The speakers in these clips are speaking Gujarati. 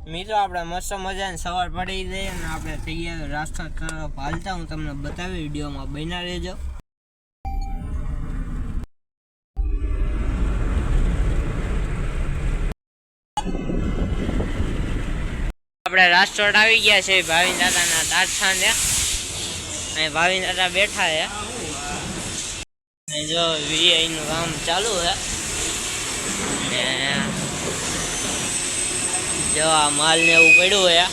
મિત્રો આપણે મસ્ત મજાની સવાર પડી જઈએ અને આપણે થઈ ગયા રાસ્તા તરફ હાલતા. હું તમને બતાવી વિડીયોમાં બન્યા રહેજો. આપણે રાજકોટ આવી ગયા છે ભાવિન દાદાના તારખાને. અહીં ભાવિન દાદા બેઠા છે. જો વીઆઈ નું કામ ચાલુ છે. જો આ માલ ને એવું પડ્યું છે.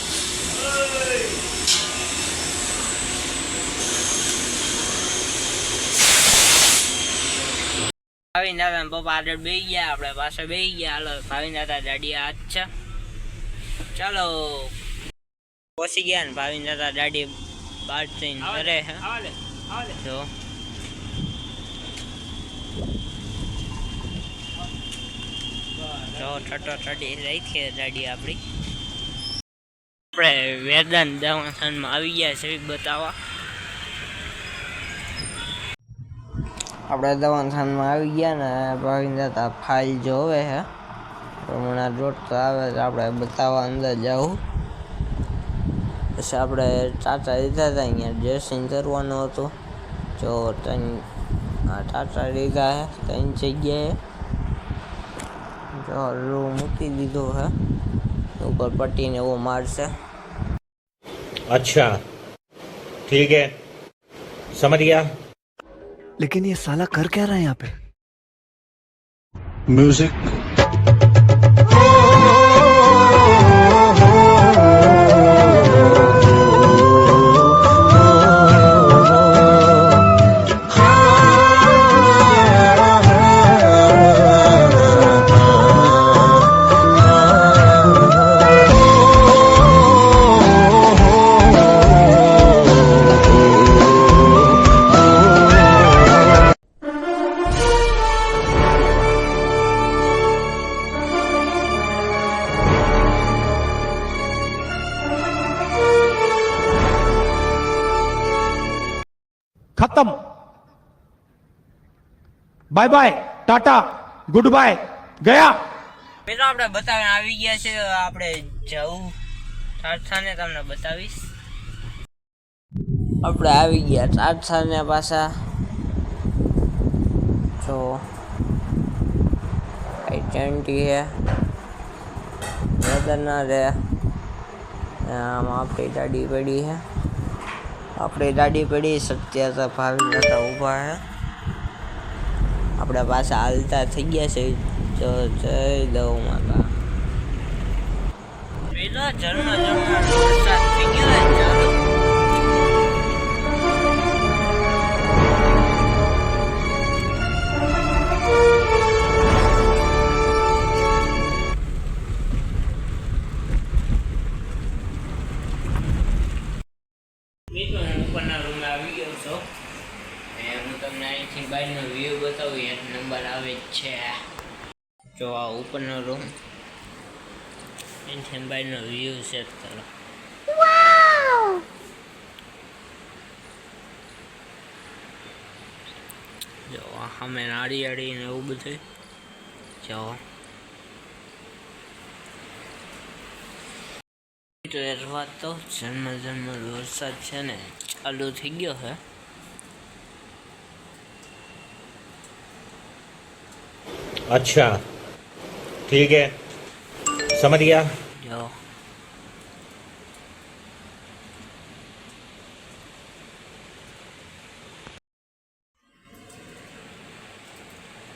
ભાવિન દાદા પપ્પા આગળ બેસી ગયા, આપણે પાછળ બેસી ગયા. હાલો ભાવિન દાદા દાડી હાથ છે. ચાલો પહોંચી ગયા ને ભાવિન દાદા દાડી બાર થઈને કરે છે. જો ઠટો ઠટી રહી છે દાડી આપણી. આપણે વેદાંત દવાખાનામાં આવી ગયા છે બતાવવા. આપણે દવાખાનામાં આવી ગયા ને ભાવિન દાદા ફાઇલ જોવે છે. હમણાં દોડતો આવે તો આપણે બતાવવા અંદર જવું. પછી આપણે ટાટા લીધા હતા, અહીંયા ડ્રેસિંગ કરવાનું હતું. જો ટાટા લીધા છે 3 જગ્યાએ. જો રૂ મૂકી દીધો है, ऊपर पट्टी ने वो मार से. अच्छा ठीक है समझ गया. लेकिन ये साला कर क्या रहा है यहाँ पे? म्यूजिक खत्म. Bye bye tata good bye गया. મિત્રો આપણે બતાવીને આવી ગયા છે. આપણે જવું તારખાને, તમને બતાવીશ. આપણે આવી ગયા તારખાને પાછા. જો આઈડેન્ટી હે વેદના રે. આમ આપણી ગાડી પડી છે. આપણે ગાડી પડી સત્ય તો ભાવિન દાદા ઊભા છે. આપણે પાછા હાલતા થઈ ગયા છે. જો જય દઉ માતા. પેલા ઝરણા વરસાદ થઈ ગયો ચાલો. ઉપરના રૂમમાં આવી ગયો છો. હું તમને અહીંથી બહારનો વ્યૂ બતાવું. 1 નંબર આવે જ છે. જો આ ઉપરનો રૂમ, અહીંથી બહારનો વ્યૂ સેટ કરો. જો સામે નાળિયેરી ને એવું બધું. જો તો જન્મ વરસાદ છે ને ચાલુ થઈ ગયો છે. अच्छा ठीक है समझ गया. જો